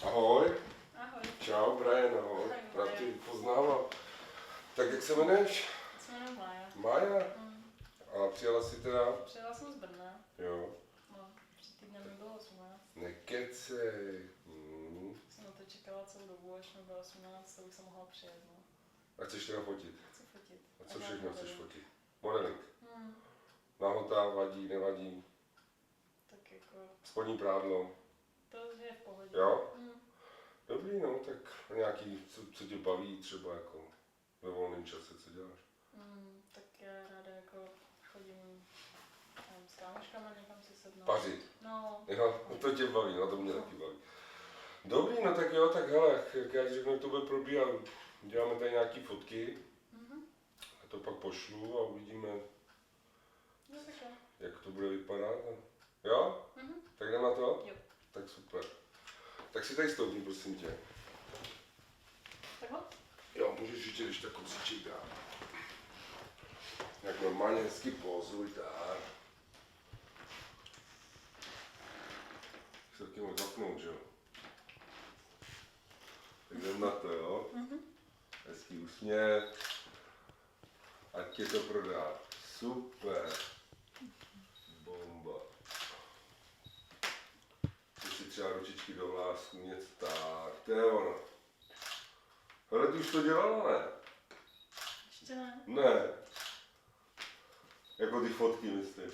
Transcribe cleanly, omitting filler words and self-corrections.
Ahoj. Ahoj. Čau, Brian, ahoj. Ahoj, Já Brian. tě poznávám. Tak jak se jmenuješ? Já se jmenuji Mája. Mája? A přijela jsi teda? Přijela jsem z Brna. Jo. No, před týdnem mi bylo 18. Nekecej. Jsem na to čekala celou dobu, až mi bylo 18, to bych se mohla přijet. No. A chceš teda fotit? Chci fotit. A co dělat všechno chceš modeling. fotit? Modeling. Hmm, Nahota, vadí, nevadí. tak jako, Spodní prádlo. to je v pohodě. Jo? Hmm. Dobrý, no, tak nějaký, co tě baví třeba jako ve volném čase, co děláš? Tak já ráda jako chodím nevím, s kámoškama někam si sednout. Pařit. No, Jo, to tě baví, no to mě taky baví. Dobrý, no tak jo, tak hele, jak já ti řeknu, jak to bude probíhat, děláme tady nějaký fotky, a to pak pošlu a uvidíme, no tak jo. jak to bude vypadat. Jo? Mhm. Tak jdem na to? Jo. Tak super. Tak si tady stoupni, prosím tě. Takhle? Jo, můžeš ještě když tak kousíček dát. Jak normálně hezky pozuj, tak. Se taky mohl zapnout, že jo? Tak jdem na to, jo? Hezký úsměv. Ať tě to prodá. Super. Bomba. Ty si třeba ručičky do vlásku, něco tak. To je ono. Ale ty už to dělala, ne? Ještě ne. Ne. Jako ty fotky, myslím.